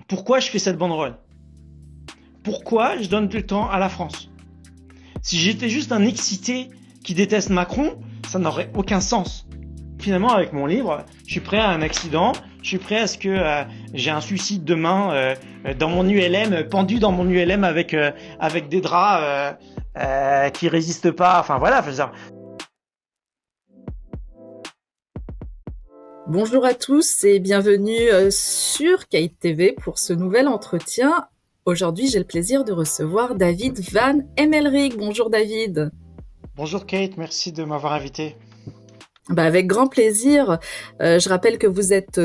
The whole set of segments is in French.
Pourquoi je fais cette banderole? Pourquoi je donne tout le temps à la France? Si j'étais juste un excité qui déteste Macron, ça n'aurait aucun sens. Finalement, avec mon livre, je suis prêt à un accident, je suis prêt à ce que j'ai un suicide demain dans mon ULM, pendu dans mon ULM avec des draps qui résistent pas. Enfin voilà, je veux dire. Bonjour à tous et bienvenue sur Kate TV pour ce nouvel entretien. Aujourd'hui, j'ai le plaisir de recevoir David Van Emmelrich. Bonjour David. Bonjour Kate, merci de m'avoir invité. Avec grand plaisir. Je rappelle que vous êtes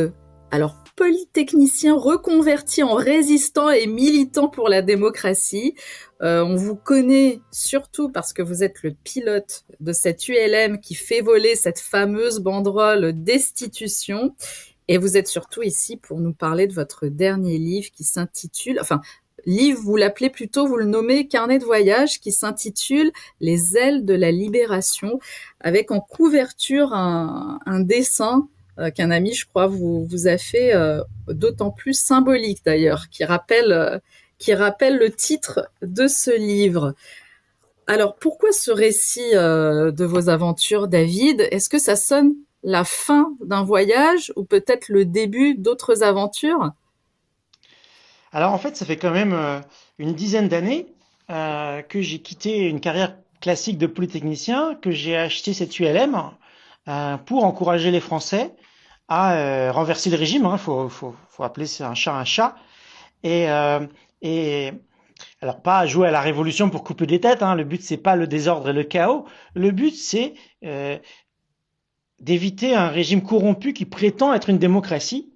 polytechnicien reconverti en résistant et militant pour la démocratie. On vous connaît surtout parce que vous êtes le pilote de cette ULM qui fait voler cette fameuse banderole destitution. Et vous êtes surtout ici pour nous parler de votre dernier livre qui s'intitule, livre, vous l'appelez plutôt, vous le nommez Carnet de voyage, qui s'intitule Les ailes de la libération, avec en couverture un dessin qu'un ami, je crois, vous a fait, d'autant plus symbolique d'ailleurs, qui rappelle le titre de ce livre. Alors, pourquoi ce récit de vos aventures, David? Est-ce que ça sonne la fin d'un voyage ou peut-être le début d'autres aventures? Alors en fait, ça fait quand même une dizaine d'années que j'ai quitté une carrière classique de polytechnicien, que j'ai acheté cette ULM pour encourager les Français à renverser le régime. Faut appeler ça un chat. Et, euh, et alors pas jouer à la révolution pour couper des têtes. Le but c'est pas le désordre et le chaos. Le but c'est d'éviter un régime corrompu qui prétend être une démocratie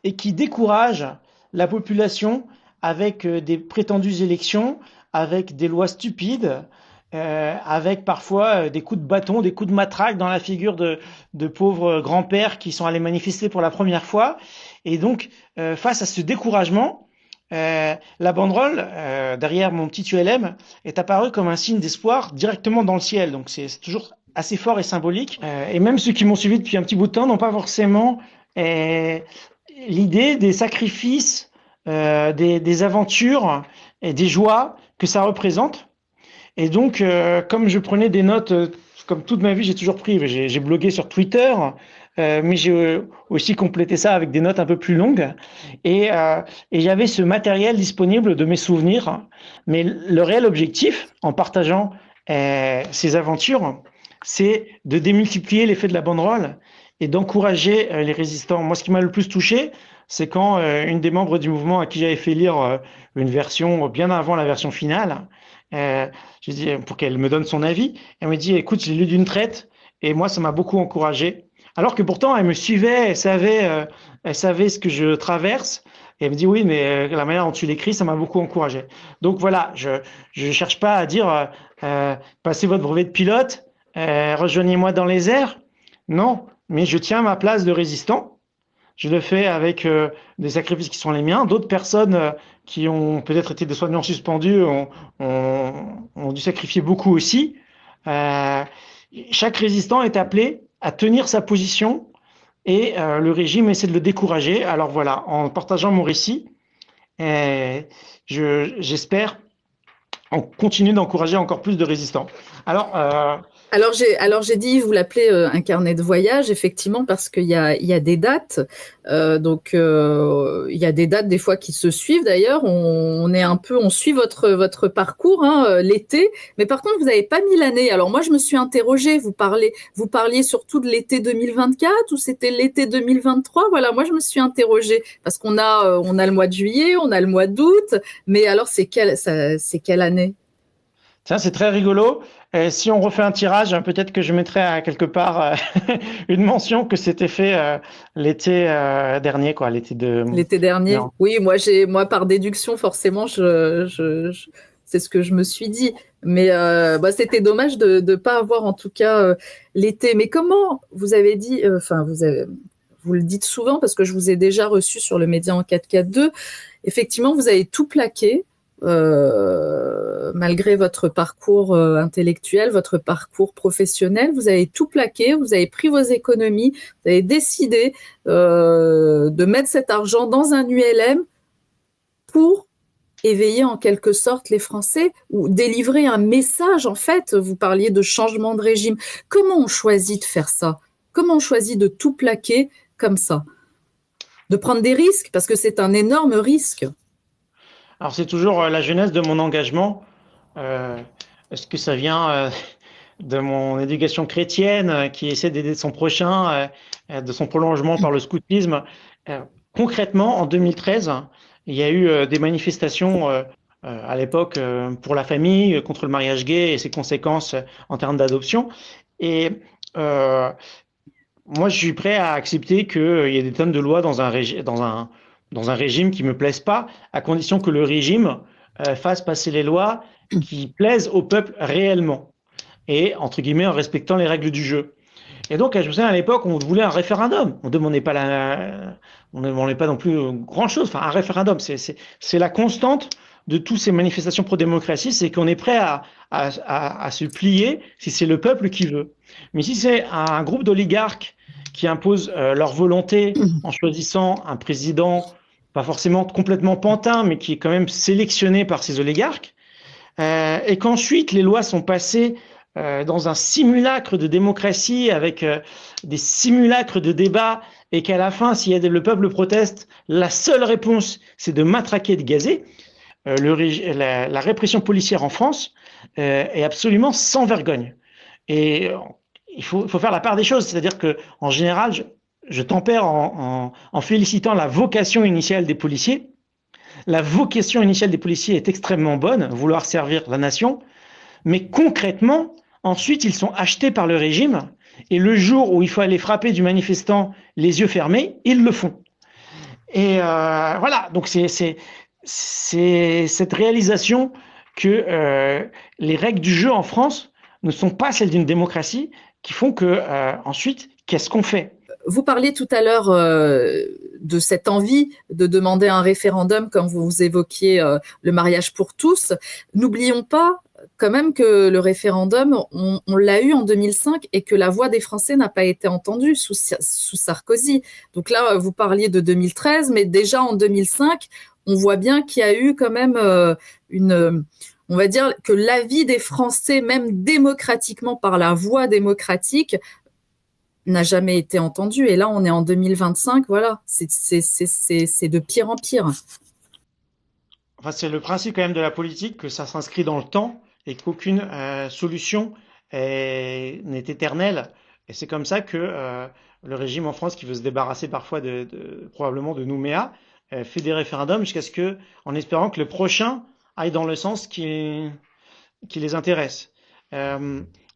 et qui décourage la population avec des prétendues élections, avec des lois stupides, avec parfois des coups de bâton, des coups de matraque dans la figure de pauvres grands-pères qui sont allés manifester pour la première fois. Et donc, face à ce découragement, la banderole derrière mon petit ULM est apparue comme un signe d'espoir directement dans le ciel. Donc c'est toujours assez fort et symbolique. Et même ceux qui m'ont suivi depuis un petit bout de temps n'ont pas forcément l'idée des sacrifices, des aventures et des joies que ça représente. Et donc, comme je prenais des notes, comme toute ma vie, j'ai toujours pris, j'ai blogué sur Twitter, mais j'ai aussi complété ça avec des notes un peu plus longues. Et j'avais ce matériel disponible de mes souvenirs. Mais le réel objectif, en partageant ces aventures, c'est de démultiplier l'effet de la banderole et d'encourager les résistants. Moi, ce qui m'a le plus touché, c'est quand une des membres du mouvement à qui j'avais fait lire une version bien avant la version finale, j'ai dit pour qu'elle me donne son avis, elle me dit écoute, je l'ai lu d'une traite et moi ça m'a beaucoup encouragé. Alors que pourtant elle me suivait, elle savait ce que je traverse. Et elle me dit oui, mais la manière dont tu l'écris, ça m'a beaucoup encouragé. Donc voilà, je cherche pas à dire passez votre brevet de pilote, rejoignez-moi dans les airs. Non, mais je tiens ma place de résistant. Je le fais avec des sacrifices qui sont les miens. D'autres personnes qui ont peut-être été des soignants suspendus ont dû sacrifier beaucoup aussi. Euh, Chaque résistant est appelé à tenir sa position et le régime essaie de le décourager. Alors voilà, en partageant mon récit, j'espère on continue d'encourager encore plus de résistants. Alors, Alors j'ai dit, vous l'appelez un carnet de voyage, effectivement, parce qu'il y a des dates. Il y a des dates des fois qui se suivent. D'ailleurs, on suit votre parcours l'été, mais par contre, vous n'avez pas mis l'année. Alors moi, je me suis interrogée. Vous parliez surtout de l'été 2024 ou c'était l'été 2023? Voilà, moi je me suis interrogée parce on a le mois de juillet, on a le mois d'août, mais alors c'est quelle année? tiens, c'est très rigolo. Si on refait un tirage, peut-être que je mettrai à quelque part une mention que c'était fait l'été dernier, quoi, l'été de. L'été dernier? Non. Oui, moi par déduction, forcément, c'est ce que je me suis dit. Mais c'était dommage de ne pas avoir en tout cas l'été. Mais comment vous avez dit, vous le dites souvent parce que je vous ai déjà reçu sur le Média en 442. Effectivement, vous avez tout plaqué. Malgré votre parcours intellectuel, votre parcours professionnel, vous avez tout plaqué, vous avez pris vos économies, vous avez décidé de mettre cet argent dans un ULM pour éveiller en quelque sorte les Français ou délivrer un message en fait. Vous parliez de changement de régime. Comment on choisit de faire ça? Comment on choisit de tout plaquer comme ça? De prendre des risques, parce que c'est un énorme risque. Alors c'est toujours la jeunesse de mon engagement. Euh, Est-ce que ça vient de mon éducation chrétienne qui essaie d'aider son prochain, de son prolongement par le scoutisme? Euh, Concrètement, en 2013, il y a eu des manifestations à l'époque pour la famille, contre le mariage gay et ses conséquences en termes d'adoption. Et euh, moi, je suis prêt à accepter qu'il y ait des tonnes de lois dans un régime qui me plaisent pas, à condition que le régime fasse passer les lois qui plaisent au peuple réellement et, entre guillemets, en respectant les règles du jeu. Et donc, je me souviens à l'époque, on voulait un référendum. On ne demandait pas non plus grand-chose. Enfin, un référendum, c'est la constante de toutes ces manifestations pro-démocratie, c'est qu'on est prêt à se plier si c'est le peuple qui veut. Mais si c'est un groupe d'oligarques qui imposent leur volonté en choisissant un président, pas forcément complètement pantin, mais qui est quand même sélectionné par ces oligarques, et qu'ensuite les lois sont passées dans un simulacre de démocratie avec des simulacres de débat et qu'à la fin, si le peuple proteste, la seule réponse, c'est de matraquer et de gazer, la répression policière en France est absolument sans vergogne. Et il faut faire la part des choses, c'est-à-dire que en général, je tempère en félicitant la vocation initiale des policiers. La vocation initiale des policiers est extrêmement bonne, vouloir servir la nation, mais concrètement, ensuite, ils sont achetés par le régime, et le jour où il faut aller frapper du manifestant les yeux fermés, ils le font. Et voilà, donc c'est cette réalisation que les règles du jeu en France ne sont pas celles d'une démocratie qui font que ensuite, qu'est-ce qu'on fait? Vous parliez tout à l'heure de cette envie de demander un référendum, comme vous évoquiez le mariage pour tous. N'oublions pas quand même que le référendum, on l'a eu en 2005 et que la voix des Français n'a pas été entendue sous Sarkozy. Donc là, vous parliez de 2013, mais déjà en 2005, on voit bien qu'il y a eu quand même on va dire que l'avis des Français, même démocratiquement par la voie démocratique, n'a jamais été entendu. Et là, on est en 2025, voilà, c'est de pire en pire. Enfin, c'est le principe quand même de la politique que ça s'inscrit dans le temps et qu'aucune solution n'est éternelle. Et c'est comme ça que le régime en France, qui veut se débarrasser parfois probablement de Nouméa, fait des référendums en espérant que le prochain aille dans le sens qui les intéresse.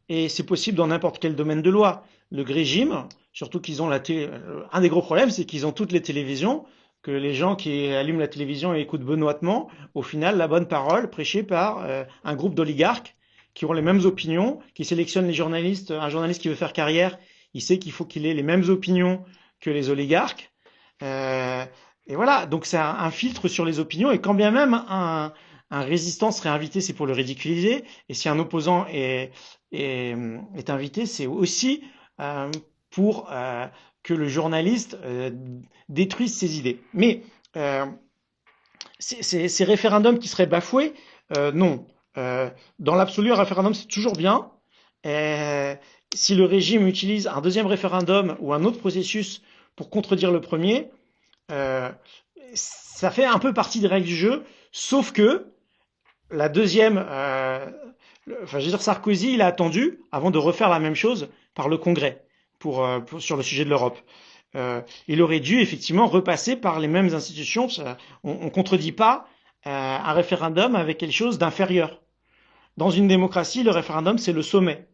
Et c'est possible dans n'importe quel domaine de loi. Le régime, surtout qu'ils ont un des gros problèmes, c'est qu'ils ont toutes les télévisions, que les gens qui allument la télévision et écoutent benoîtement, au final, la bonne parole prêchée par un groupe d'oligarques qui ont les mêmes opinions, qui sélectionnent les journalistes. Un journaliste qui veut faire carrière, il sait qu'il faut qu'il ait les mêmes opinions que les oligarques. Et voilà, donc c'est un filtre sur les opinions. Et quand bien même un résistant serait invité, c'est pour le ridiculiser. Et si un opposant est invité, c'est aussi pour que le journaliste détruise ses idées. Mais ces référendums qui seraient bafoués, non. Dans l'absolu, un référendum, c'est toujours bien. Si le régime utilise un deuxième référendum ou un autre processus pour contredire le premier, ça fait un peu partie des règles du jeu, sauf que la deuxième, je veux dire, Sarkozy, il a attendu avant de refaire la même chose par le Congrès sur le sujet de l'Europe. Il aurait dû effectivement repasser par les mêmes institutions. On ne contredit pas un référendum avec quelque chose d'inférieur. Dans une démocratie, le référendum, c'est le sommet.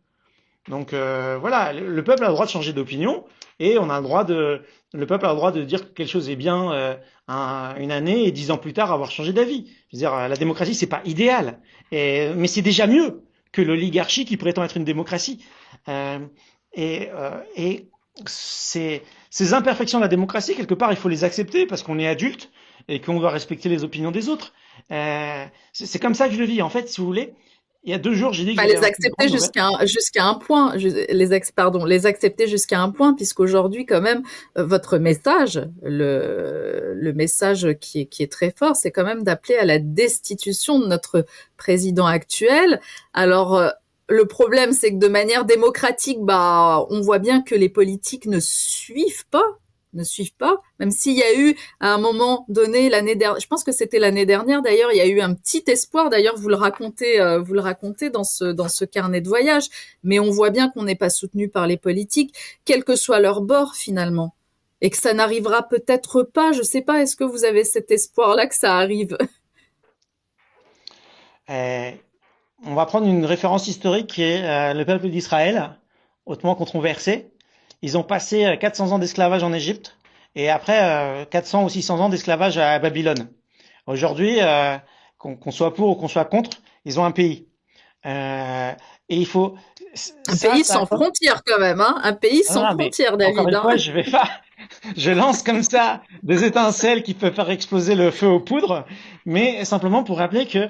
Donc voilà, le peuple a le droit de changer d'opinion et le peuple a le droit de dire que quelque chose est bien une année et 10 ans plus tard avoir changé d'avis. Je veux dire, la démocratie, c'est pas idéal, mais c'est déjà mieux que l'oligarchie qui prétend être une démocratie. Et ces imperfections de la démocratie, quelque part, il faut les accepter parce qu'on est adulte et qu'on doit respecter les opinions des autres. C'est comme ça que je le vis. En fait, si vous voulez, il y a 2 jours, j'ai dit que Enfin, j'avais les une accepter grande nouvelle. jusqu'à un point, pardon, les accepter jusqu'à un point, puisqu'aujourd'hui, quand même, votre message, le message qui est très fort, c'est quand même d'appeler à la destitution de notre président actuel. Alors, le problème, c'est que de manière démocratique, bah, on voit bien que les politiques ne suivent pas, même s'il y a eu à un moment donné l'année dernière, je pense que c'était l'année dernière d'ailleurs, il y a eu un petit espoir. D'ailleurs, vous le racontez dans ce carnet de voyage. Mais on voit bien qu'on n'est pas soutenu par les politiques, quel que soit leur bord finalement, et que ça n'arrivera peut-être pas. Je sais pas. Est-ce que vous avez cet espoir-là que ça arrive? Euh, on va prendre une référence historique qui est le peuple d'Israël, hautement controversé. Ils ont passé 400 ans d'esclavage en Égypte et après 400 ou 600 ans d'esclavage à Babylone. Aujourd'hui, qu'on soit pour ou qu'on soit contre, ils ont un pays. Euh, et il faut Un ça, pays ça. sans frontières quand même, hein. Un pays Non, sans non, mais frontières, encore David, une hein. fois, je vais pas, je lance comme ça des étincelles qui peuvent faire exploser le feu aux poudres, mais simplement pour rappeler que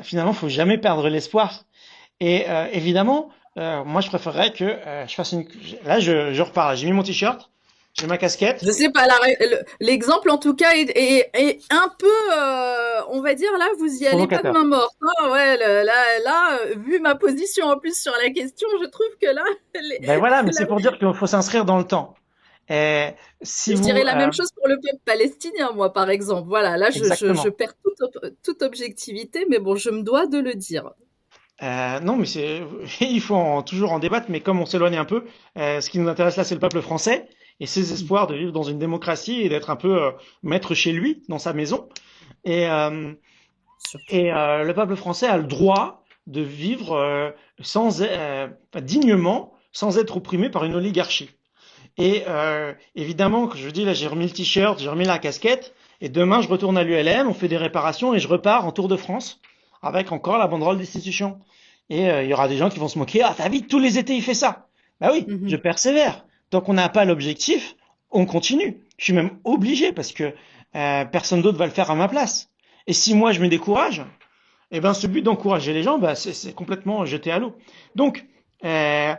finalement, faut jamais perdre l'espoir. Et évidemment, moi, je préférerais que je fasse une. Là, je repars. J'ai mis mon t-shirt, j'ai ma casquette. Je sais pas, l'exemple en tout cas est un peu, on va dire là, vous y allez pas de Provocateur. main morte, hein. Ouais, vu ma position en plus sur la question, je trouve que là, les- Ben voilà, mais là, c'est pour dire qu'il faut s'inscrire dans le temps. Et si je vous, dirais la même chose pour le peuple palestinien, moi, par exemple. Voilà, là, je exactement. perds toute objectivité, mais bon, je me dois de le dire. Non, mais c'est, il faut toujours en débattre, mais comme on s'éloigne un peu, ce qui nous intéresse là, c'est le peuple français et ses espoirs de vivre dans une démocratie et d'être un peu maître chez lui, dans sa maison. Et, euh, Surtout. le peuple français a le droit de vivre enfin, dignement, sans être opprimé par une oligarchie. Et évidemment, que je dis là, j'ai remis le t-shirt, j'ai remis la casquette, et demain je retourne à l'ULM, on fait des réparations et je repars en Tour de France avec encore la banderole destitution. Et il y aura des gens qui vont se moquer. Ah, t'as vu, tous les étés il fait ça. Bah oui, je Mhm. persévère. Tant qu'on n'a pas l'objectif, on continue. Je suis même obligé parce que personne d'autre va le faire à ma place. Et si moi je me décourage, eh ben ce but d'encourager les gens, bah, c'est complètement jeté à l'eau. Donc, euh,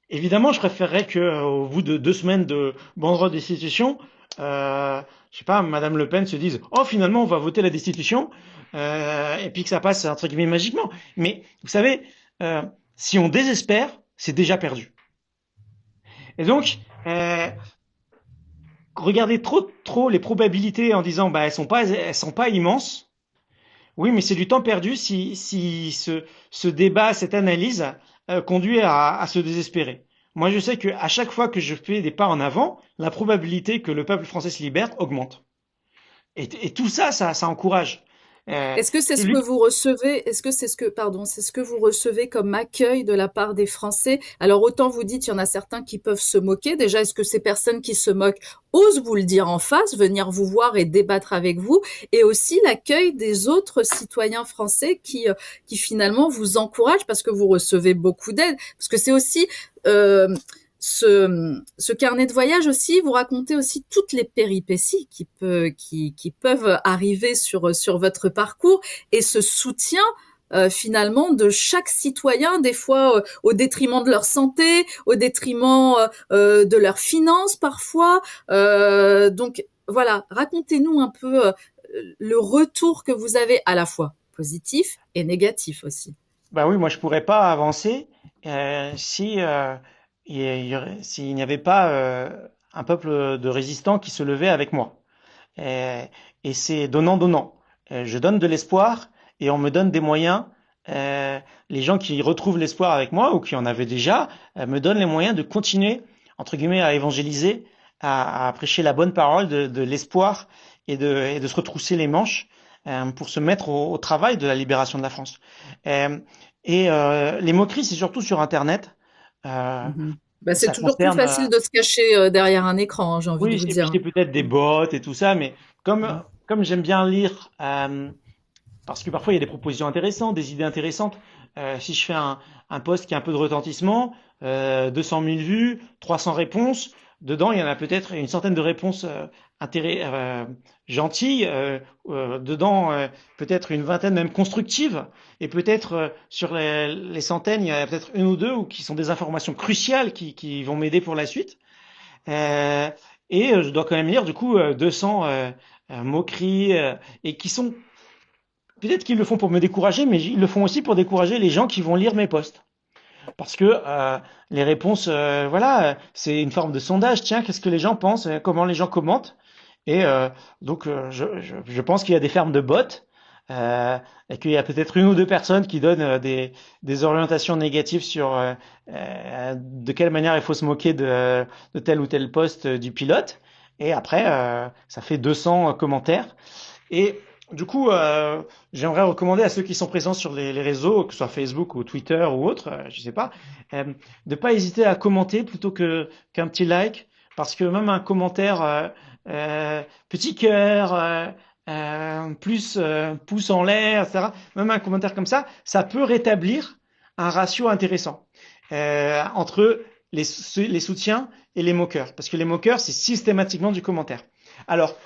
évidemment, je préférerais que, au bout de 2 semaines de banderole destitution, je sais pas, Madame Le Pen se dise, oh finalement on va voter la destitution, et puis que ça passe entre guillemets magiquement. Mais vous savez, euh, si on désespère, c'est déjà perdu. Et donc, regarder trop les probabilités en disant, bah elles sont pas immenses. Oui, mais c'est du temps perdu si ce débat, cette analyse conduit à se désespérer. Moi, je sais qu'à chaque fois que je fais des pas en avant, la probabilité que le peuple français se libère augmente. Et tout ça, ça encourage. Est-ce que c'est ce que Celui vous recevez? Est-ce que c'est ce que, pardon, c'est ce que vous recevez comme accueil de la part des Français? Alors autant vous dites, il y en a certains qui peuvent se moquer. Déjà, est-ce que ces personnes qui se moquent osent vous le dire en face, venir vous voir et débattre avec vous? Et aussi l'accueil des autres citoyens français qui finalement vous encouragent parce que vous recevez beaucoup d'aide. Parce que c'est aussi euh, ce carnet de voyage aussi, vous racontez aussi toutes les péripéties qui peuvent arriver sur votre parcours et ce soutien finalement de chaque citoyen, des fois au détriment de leur santé, au détriment de leurs finances parfois. Donc voilà, racontez-nous un peu le retour que vous avez à la fois positif et négatif aussi. bah oui, moi je pourrais pas avancer si s'il n'y avait pas un peuple de résistants qui se levait avec moi. Et, et c'est donnant-donnant. Je donne de l'espoir et on me donne des moyens. Euh, les gens qui retrouvent l'espoir avec moi ou qui en avaient déjà me donnent les moyens de continuer, entre guillemets, à évangéliser, à prêcher la bonne parole de l'espoir et de se retrousser les manches pour se mettre au travail de la libération de la France. Euh, les moqueries, c'est surtout sur Internet. Euh, Mhm. Bah, c'est ça toujours plus concerne facile de se cacher derrière un écran, hein, j'ai envie de oui, vous et puis dire. c'est peut-être des bots et tout ça, mais Mhm. comme j'aime bien lire, parce que parfois il y a des propositions intéressantes, des idées intéressantes. Si je fais un post qui a un peu de retentissement, 200 000 vues, 300 réponses, dedans il y en a peut-être une centaine de réponses gentilles, dedans peut-être une vingtaine même constructives, et peut-être sur les centaines, il y a peut-être une ou deux qui sont des informations cruciales qui vont m'aider pour la suite. Euh, je dois quand même lire du coup 200 moqueries et qui sont peut-être qu'ils le font pour me décourager, mais ils le font aussi pour décourager les gens qui vont lire mes posts. Parce que les réponses, voilà, c'est une forme de sondage. Tiens, qu'est-ce que les gens pensent, comment les gens commentent. Et donc, je pense qu'il y a des fermes de bots et qu'il y a peut-être une ou deux personnes qui donnent des orientations négatives sur de quelle manière il faut se moquer de tel ou tel poste du pilote. Et après, ça fait 200 commentaires. Et du coup, j'aimerais recommander à ceux qui sont présents sur les réseaux, que ce soit Facebook ou Twitter ou autre, je sais pas, de pas hésiter à commenter plutôt qu'un petit like, parce que même un commentaire, petit cœur, plus pouce en l'air, etc. Même un commentaire comme ça peut rétablir un ratio intéressant entre les soutiens et les moqueurs, parce que les moqueurs, c'est systématiquement du commentaire. Alors,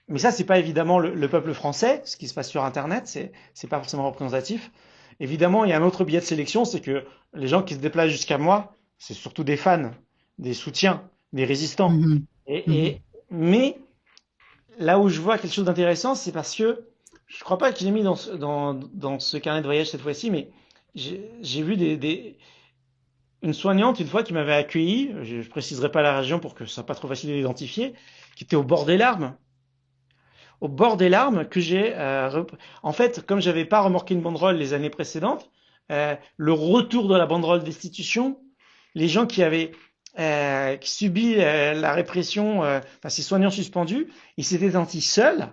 mais ça, c'est pas évidemment le peuple français, ce qui se passe sur Internet, c'est pas forcément représentatif. Évidemment, il y a un autre biais de sélection, c'est que les gens qui se déplacent jusqu'à moi, c'est surtout des fans, des soutiens, des résistants. Mhm. Mhm. Mais là où je vois quelque chose d'intéressant, c'est parce que je crois pas que j'ai mis dans ce carnet de voyage cette fois-ci, mais j'ai vu une soignante une fois qui m'avait accueilli, je préciserai pas la région pour que ce soit pas trop facile d'identifier, qui était au bord des larmes que j'ai en fait, comme j'avais pas remorqué une banderole les années précédentes, le retour de la banderole destitution, les gens qui avaient qui subi la répression, enfin ces soignants suspendus, ils s'étaient sentis seuls.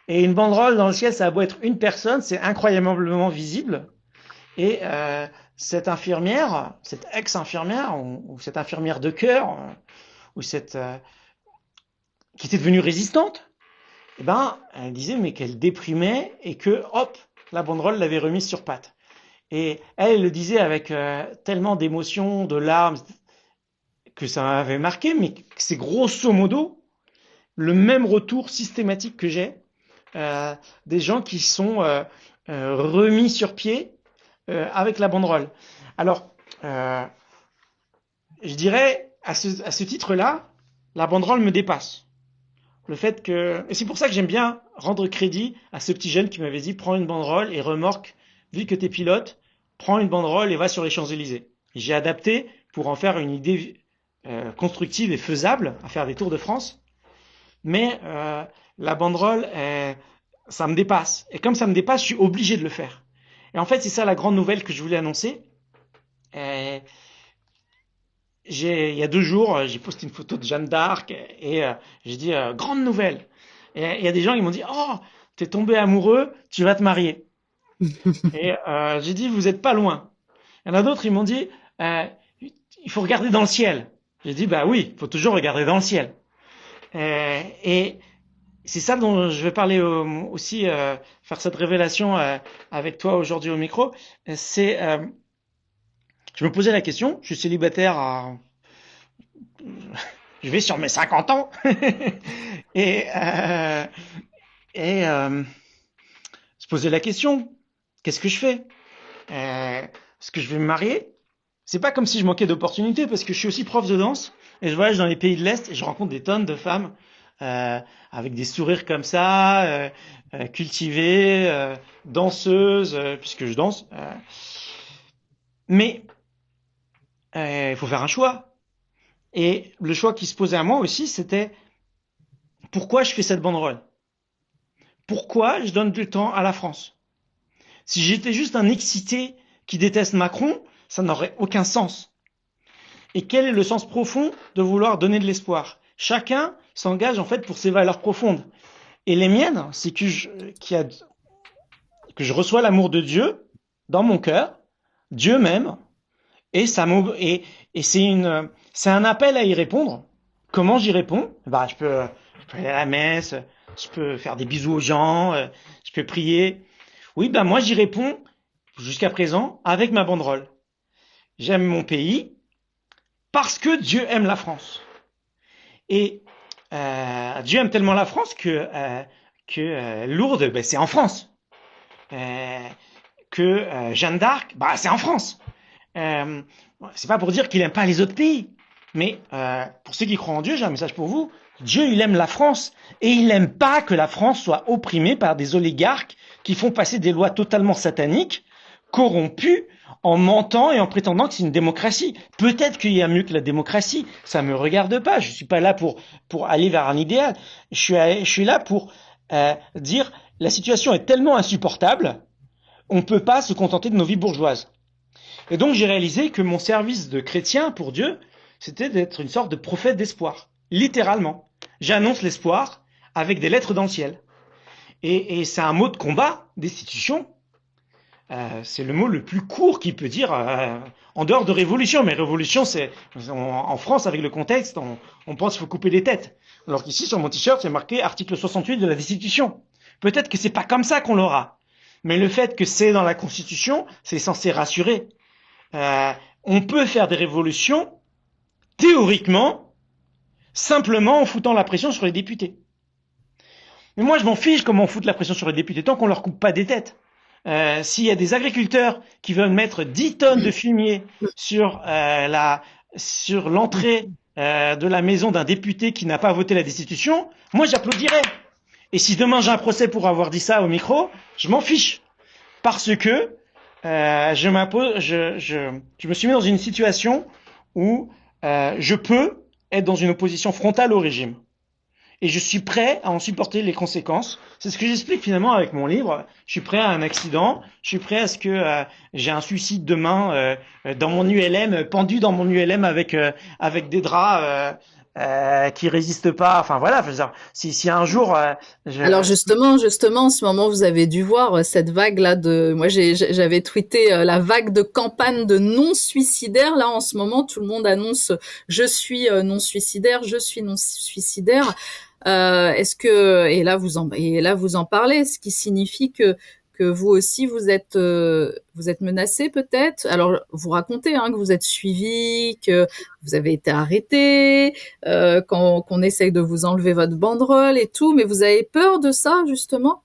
Et une banderole dans le ciel, ça a beau être une personne, c'est incroyablement visible. Et cette infirmière, cette ex-infirmière, ou cette infirmière de cœur, ou cette qui était devenue résistante, eh ben, elle disait mais qu'elle déprimait et que hop, la banderole l'avait remise sur pattes. Et elle le disait avec tellement d'émotion, de larmes, que ça m'avait marqué, mais c'est grosso modo le même retour systématique que j'ai des gens qui sont remis sur pied avec la banderole. Alors, je dirais à ce titre-là, la banderole me dépasse. Le fait que, et c'est pour ça que j'aime bien rendre crédit à ce petit jeune qui m'avait dit prends une banderole et remorque, vu que t'es pilote, prends une banderole et va sur les Champs-Élysées. Et j'ai adapté pour en faire une idée constructive et faisable à faire des tours de France. Mais la banderole, ça me dépasse. Et comme ça me dépasse, je suis obligé de le faire. Et en fait, c'est ça la grande nouvelle que je voulais annoncer. Euh, il y a 2 jours, j'ai posté une photo de Jeanne d'Arc et j'ai dit grande nouvelle. Et il y a des gens qui m'ont dit oh, t'es tombé amoureux, tu vas te marier. Et j'ai dit vous êtes pas loin. Il y en a d'autres, ils m'ont dit euh, il faut regarder dans le ciel. J'ai dit bah oui, il faut toujours regarder dans le ciel. Et c'est ça dont je vais parler aussi, faire cette révélation avec toi aujourd'hui au micro. C'est, je me posais la question, je suis célibataire je vais sur mes 50 ans, et, euh, et se poser la question, qu'est-ce que je fais? Est-ce que je vais me marier? C'est pas comme si je manquais d'opportunités parce que je suis aussi prof de danse et je voyage dans les pays de l'Est et je rencontre des tonnes de femmes avec des sourires comme ça, cultivées, danseuses, puisque je danse. Mais il faut faire un choix. Et le choix qui se posait à moi aussi, c'était pourquoi je fais cette banderole? Pourquoi je donne du temps à la France? Si j'étais juste un excité qui déteste Macron, ça n'aurait aucun sens. Et quel est le sens profond de vouloir donner de l'espoir? Chacun s'engage en fait pour ses valeurs profondes. Et les miennes, c'est que je reçois l'amour de Dieu dans mon cœur, Dieu m'aime, et c'est un appel à y répondre. Comment j'y réponds? Bah, je peux aller à la messe, je peux faire des bisous aux gens, je peux prier. Oui, bah moi j'y réponds jusqu'à présent avec ma banderole. J'aime mon pays parce que Dieu aime la France. Et Dieu aime tellement la France que Lourdes, ben, c'est en France. Euh, que Jeanne d'Arc, bah, c'est en France. Euh, c'est pas pour dire qu'il aime pas les autres pays, mais pour ceux qui croient en Dieu, j'ai un message pour vous. Dieu, il aime la France et il n'aime pas que la France soit opprimée par des oligarques qui font passer des lois totalement sataniques, corrompues, en mentant et en prétendant que c'est une démocratie. Peut-être qu'il y a mieux que la démocratie, ça me regarde pas. Je suis pas là pour aller vers un idéal. Je suis là pour dire la situation est tellement insupportable, on ne peut pas se contenter de nos vies bourgeoises. Et donc j'ai réalisé que mon service de chrétien pour Dieu, c'était d'être une sorte de prophète d'espoir, littéralement. J'annonce l'espoir avec des lettres dans le ciel. Et c'est un mot de combat, destitution. C'est le mot le plus court qu'il peut dire en dehors de révolution. Mais révolution, c'est en France, avec le contexte, on pense qu'il faut couper des têtes. Alors qu'ici, sur mon t-shirt, c'est marqué article 68 de la destitution. Peut-être que c'est pas comme ça qu'on l'aura. Mais le fait que c'est dans la Constitution, c'est censé rassurer. On peut faire des révolutions, théoriquement, simplement en foutant la pression sur les députés. Mais moi, je m'en fiche comment on fout la pression sur les députés, tant qu'on leur coupe pas des têtes. S'il y a des agriculteurs qui veulent mettre 10 tonnes de fumier sur l'entrée de la maison d'un député qui n'a pas voté la destitution, moi j'applaudirais. Et si demain j'ai un procès pour avoir dit ça au micro, je m'en fiche. Parce que je me suis mis dans une situation où je peux être dans une opposition frontale au régime. Et je suis prêt à en supporter les conséquences. C'est ce que j'explique finalement avec mon livre. Je suis prêt à un accident. Je suis prêt à ce que j'ai un suicide demain dans mon ULM, pendu dans mon ULM avec des draps qui résistent pas. Enfin voilà. Je veux dire, si un jour. Alors justement, en ce moment, vous avez dû voir cette vague là de. Moi, j'avais tweeté la vague de campagne de non suicidaires. Là, en ce moment, tout le monde annonce je suis non suicidaire, je suis non suicidaire. Est-ce que et là vous en parlez, ce qui signifie que vous aussi vous êtes menacé peut-être. Alors vous racontez que vous êtes suivi, que vous avez été arrêté, qu'on essaye de vous enlever votre banderole et tout, mais vous avez peur de ça justement,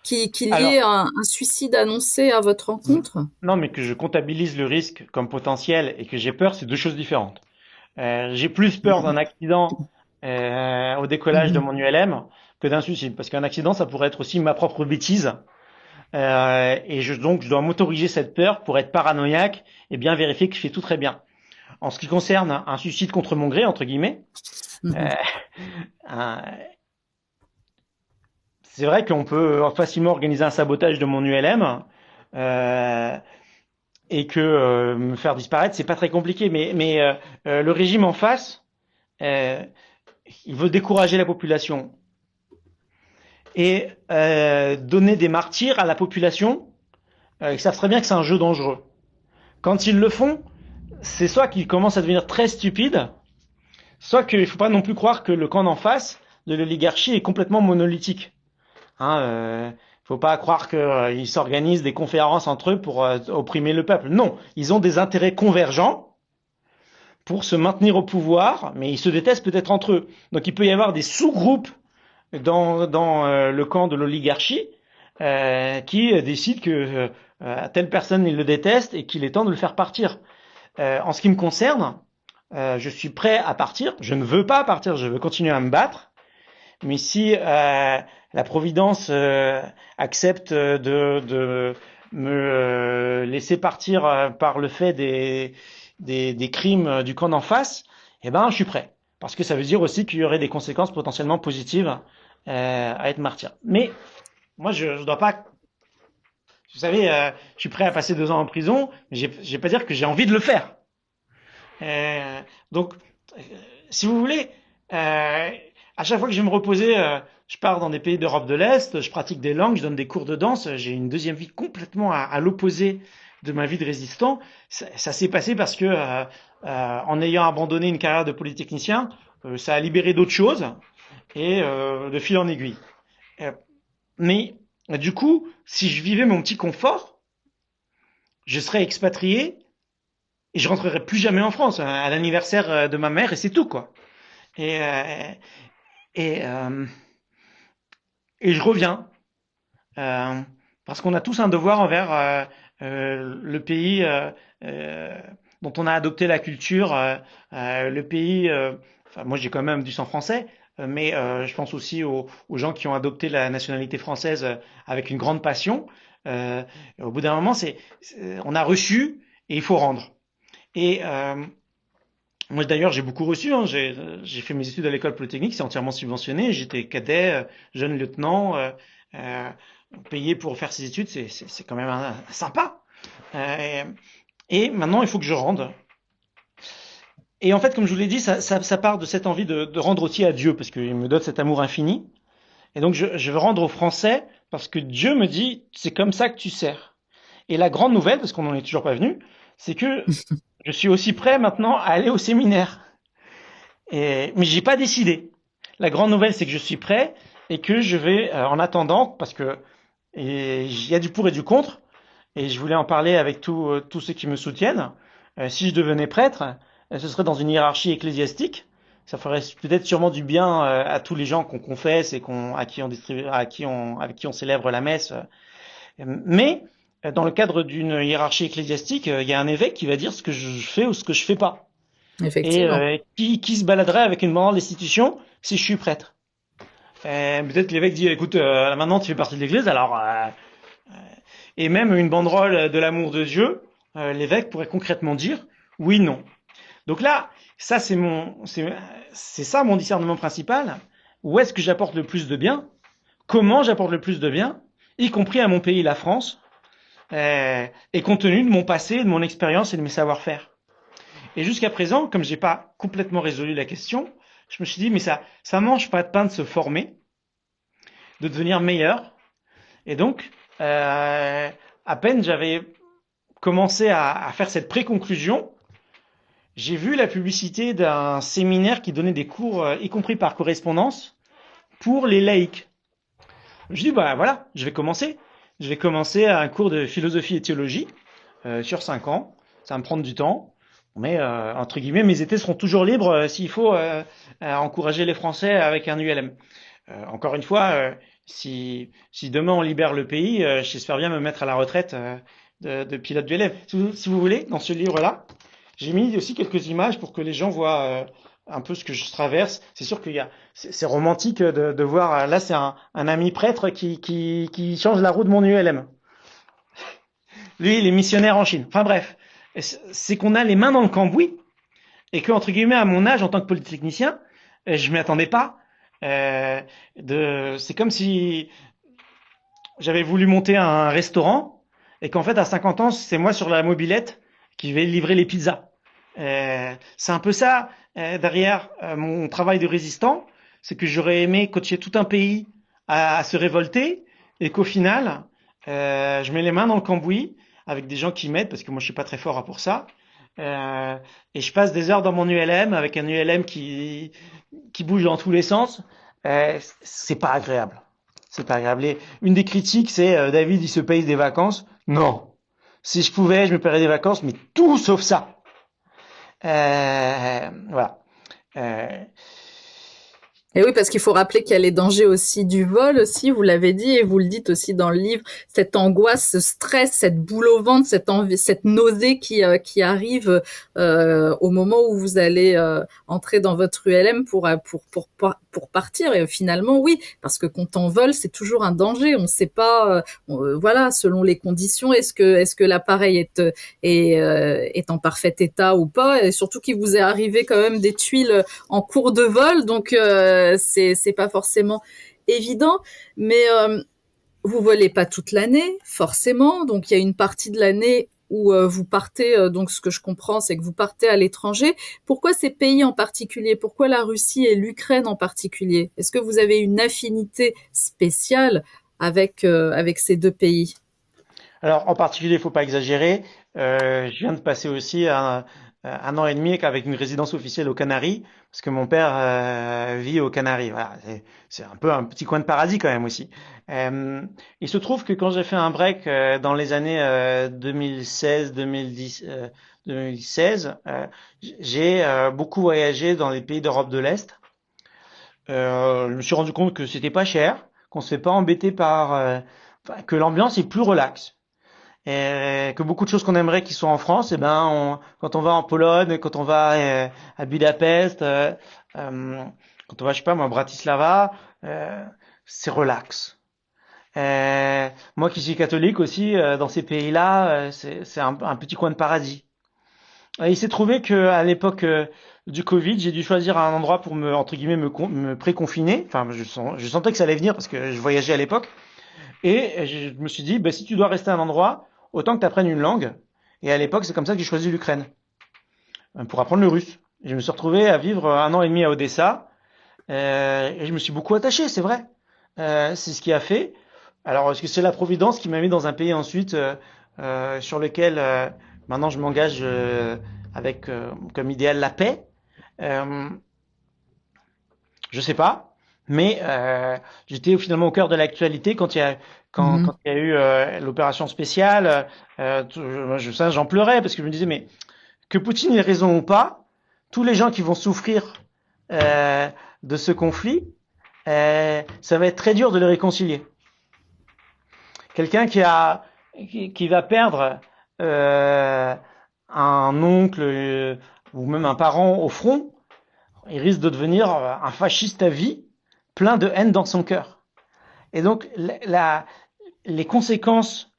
qu'il y ait un suicide annoncé à votre rencontre? Non, mais que je comptabilise le risque comme potentiel et que j'ai peur, c'est deux choses différentes. J'ai plus peur d'un accident au décollage de mon ULM que d'un suicide, parce qu'un accident, ça pourrait être aussi ma propre bêtise. Donc, je dois m'autoriser cette peur pour être paranoïaque et bien vérifier que je fais tout très bien. En ce qui concerne un suicide contre mon gré, entre guillemets, c'est vrai qu'on peut facilement organiser un sabotage de mon ULM et que me faire disparaître, c'est pas très compliqué. Mais le régime en face, il veut décourager la population et donner des martyrs à la population. Ils savent très bien que c'est un jeu dangereux. Quand ils le font, c'est soit qu'ils commencent à devenir très stupides, soit qu'il ne faut pas non plus croire que le camp d'en face de l'oligarchie est complètement monolithique. Faut pas croire qu'ils s'organisent des conférences entre eux pour opprimer le peuple. Non, ils ont des intérêts convergents pour se maintenir au pouvoir, mais ils se détestent peut-être entre eux. Donc il peut y avoir des sous-groupes dans le camp de l'oligarchie qui décident que telle personne il le déteste et qu'il est temps de le faire partir. En ce qui me concerne, je suis prêt à partir. Je ne veux pas partir, je veux continuer à me battre. Mais si la Providence accepte de me laisser partir par le fait des crimes du camp d'en face, eh ben, je suis prêt. Parce que ça veut dire aussi qu'il y aurait des conséquences potentiellement positives à être martyr. Mais moi, je dois pas. Vous savez, je suis prêt à passer 2 ans en prison, mais je vais pas dire que j'ai envie de le faire. Donc, si vous voulez, à chaque fois que je vais me reposer, je pars dans des pays d'Europe de l'Est, je pratique des langues, je donne des cours de danse, j'ai une deuxième vie complètement à l'opposé de ma vie de résistant. Ça s'est passé parce que, en ayant abandonné une carrière de polytechnicien, ça a libéré d'autres choses et de fil en aiguille. Mais du coup, si je vivais mon petit confort, je serais expatrié et je rentrerais plus jamais en France à l'anniversaire de ma mère et c'est tout quoi. et, euh, et, euh, et je reviens euh, parce qu'on a tous un devoir envers le pays euh, dont on a adopté la culture, le pays. Enfin, moi, j'ai quand même du sang français, mais je pense aussi aux gens qui ont adopté la nationalité française avec une grande passion. Euh, Au bout d'un moment, on a reçu et il faut rendre. Et moi, d'ailleurs, j'ai beaucoup reçu, hein. J'ai fait mes études à l'école polytechnique, c'est entièrement subventionné. J'étais cadet, jeune lieutenant, euh, payé pour faire ses études, c'est quand même sympa. Euh, et maintenant, il faut que je rende. Et en fait, comme je vous l'ai dit, ça part de cette envie de rendre aussi à Dieu, parce qu'il me donne cet amour infini. Et donc, je veux rendre aux Français, parce que Dieu me dit, c'est comme ça que tu sers. Et la grande nouvelle, parce qu'on n'en est toujours pas venu, c'est que je suis aussi prêt maintenant à aller au séminaire. Mais j'ai pas décidé. La grande nouvelle, c'est que je suis prêt et que je vais, en attendant, parce que il y a du pour et du contre, et je voulais en parler avec tous ceux qui me soutiennent. Si je devenais prêtre, ce serait dans une hiérarchie ecclésiastique. Ça ferait peut-être sûrement du bien à tous les gens qu'on confesse et à qui on distribue, avec qui on célèbre la messe. Mais dans le cadre d'une hiérarchie ecclésiastique, il y a un évêque qui va dire ce que je fais ou ce que je fais pas. Et Effectivement. qui se baladerait avec une banderole d'institution si je suis prêtre? Peut-être l'évêque dit, écoute, maintenant tu fais partie de l'Église, alors et même une banderole de l'amour de Dieu, l'évêque pourrait concrètement dire oui, non. Donc là, ça c'est ça mon discernement principal. Où est-ce que j'apporte le plus de bien? Comment j'apporte le plus de bien, y compris à mon pays, la France, et compte tenu de mon passé, de mon expérience et de mes savoir-faire. Et jusqu'à présent, comme j'ai pas complètement résolu la question, je me suis dit, mais ça mange pas de pain de se former, de devenir meilleur. Et donc, à peine j'avais commencé à faire cette pré-conclusion, j'ai vu la publicité d'un séminaire qui donnait des cours, y compris par correspondance, pour les laïcs. Je dis, bah voilà, je vais commencer. Je vais commencer un cours de philosophie et théologie sur 5 ans. Ça va me prendre du temps. Mais entre guillemets, mes étés seront toujours libres s'il faut encourager les Français avec un ULM. Encore une fois, si demain on libère le pays, j'espère bien me mettre à la retraite de pilote d'ULM. Si vous voulez, dans ce livre-là, j'ai mis aussi quelques images pour que les gens voient un peu ce que je traverse. C'est sûr c'est romantique de voir. Là, c'est un ami prêtre qui change la roue de mon ULM. Lui, il est missionnaire en Chine. Enfin bref, c'est qu'on a les mains dans le cambouis et que, entre guillemets, à mon âge, en tant que polytechnicien, je m'y attendais pas. C'est comme si j'avais voulu monter un restaurant et qu'en fait, à 50 ans, c'est moi sur la mobilette qui vais livrer les pizzas. C'est un peu ça derrière mon travail de résistant, c'est que j'aurais aimé coacher tout un pays à se révolter et qu'au final, je mets les mains dans le cambouis avec des gens qui m'aident parce que moi je suis pas très fort pour ça. Euh, et je passe des heures dans mon ULM avec un ULM qui bouge dans tous les sens. C'est pas agréable. C'est pas agréable. Et une des critiques, c'est David, il se paye des vacances. Non. Si je pouvais, je me paierais des vacances, mais tout sauf ça. Voilà. Euh, Et oui, parce qu'il faut rappeler qu'il y a les dangers aussi du vol aussi, vous l'avez dit et vous le dites aussi dans le livre, cette angoisse, ce stress, cette boule au ventre, cette envie, cette nausée qui arrive au moment où vous allez entrer dans votre ULM pour partir. Et finalement, oui, parce que quand on vole, c'est toujours un danger. On ne sait pas, voilà, selon les conditions, est-ce que l'appareil est en parfait état ou pas, et surtout qu'il vous est arrivé quand même des tuiles en cours de vol, donc c'est pas forcément évident, mais vous volez pas toute l'année forcément, donc il y a une partie de l'année où vous partez, donc ce que je comprends, c'est que vous partez à l'étranger. Pourquoi ces pays en particulier? Pourquoi la Russie et l'Ukraine en particulier? Est-ce que vous avez une affinité spéciale avec ces deux pays? alors, en particulier, il faut pas exagérer. Je viens de passer aussi un an et demi avec une résidence officielle aux Canaries, parce que mon père vit aux Canaries. Voilà, c'est un peu un petit coin de paradis quand même aussi. Euh, il se trouve que quand j'ai fait un break dans les années 2016, 2010, 2016, j'ai beaucoup voyagé dans les pays d'Europe de l'Est. Je me suis rendu compte que c'était pas cher, qu'on se fait pas embêter enfin, que l'ambiance est plus relaxe. Et que beaucoup de choses qu'on aimerait qui sont en France, quand on va en Pologne, quand on va à Budapest, quand on va, je sais pas moi, à Bratislava, euh, c'est relax. Moi qui suis catholique aussi, dans ces pays-là, c'est un petit coin de paradis. Et il s'est trouvé que à l'époque du Covid, j'ai dû choisir un endroit pour entre guillemets, me pré-confiner. Enfin, je sentais que ça allait venir parce que je voyageais à l'époque. Et je me suis dit, bah, si tu dois rester à un endroit, autant que tu apprennes une langue. Et à l'époque, c'est comme ça que j'ai choisi l'Ukraine, pour apprendre le russe. Et je me suis retrouvé à vivre 1 an et demi à Odessa, et je me suis beaucoup attaché, c'est vrai. C'est ce qui a fait. Alors, est-ce que c'est la Providence qui m'a mis dans un pays ensuite sur lequel maintenant je m'engage avec comme idéal la paix? Euh, je sais pas, mais j'étais finalement au cœur de l'actualité quand Mhm. il y a eu l'opération spéciale. Ça, j'en pleurais parce que je me disais, mais que Poutine ait raison ou pas, tous les gens qui vont souffrir euh, de ce conflit, ça va être très dur de les réconcilier. Quelqu'un qui va perdre euh, un oncle ou même un parent au front, il risque de devenir un fasciste à vie, plein de haine dans son cœur. Et donc les conséquences,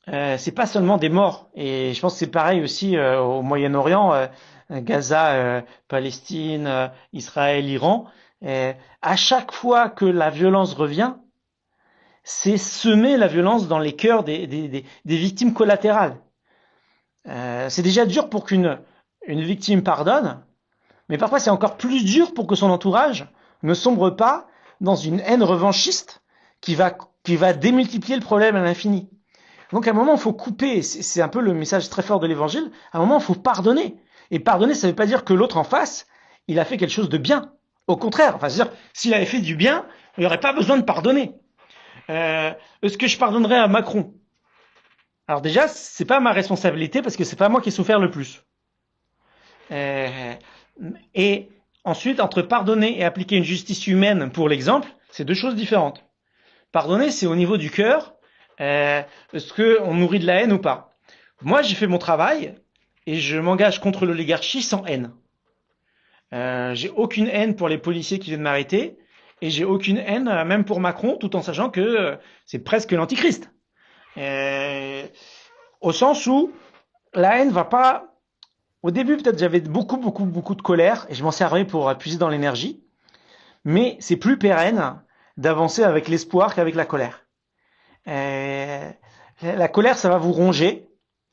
c'est pas seulement des morts. Et je pense que c'est pareil aussi au Moyen-Orient, Gaza, Palestine, Israël, Iran. À chaque fois que la violence revient, c'est semer la violence dans les cœurs des victimes collatérales. C'est déjà dur pour qu'une victime pardonne, mais parfois c'est encore plus dur pour que son entourage ne sombre pas dans une haine revanchiste qui va, qui va démultiplier le problème à l'infini. Donc à un moment, il faut couper. C'est un peu le message très fort de l'évangile. À un moment, il faut pardonner. Et pardonner, ça ne veut pas dire que l'autre en face, il a fait quelque chose de bien. Au contraire, enfin, c'est-à-dire, s'il avait fait du bien, il n'y aurait pas besoin de pardonner. Est-ce que je pardonnerais à Macron? Alors déjà, c'est pas ma responsabilité parce que c'est pas moi qui ai souffert le plus. Euh, et ensuite, entre pardonner et appliquer une justice humaine pour l'exemple, c'est deux choses différentes. Pardonner, c'est au niveau du cœur. Est-ce qu'on nourrit de la haine ou pas? Moi, j'ai fait mon travail et je m'engage contre l'oligarchie sans haine. J'ai aucune haine pour les policiers qui viennent m'arrêter et j'ai aucune haine même pour Macron, tout en sachant que c'est presque l'antichrist. Euh, Au sens où la haine va pas. Au début, peut-être j'avais beaucoup de colère et je m'en servais pour puiser dans l'énergie, mais c'est plus pérenne d'avancer avec l'espoir qu'avec la colère. Euh, la colère, ça va vous ronger.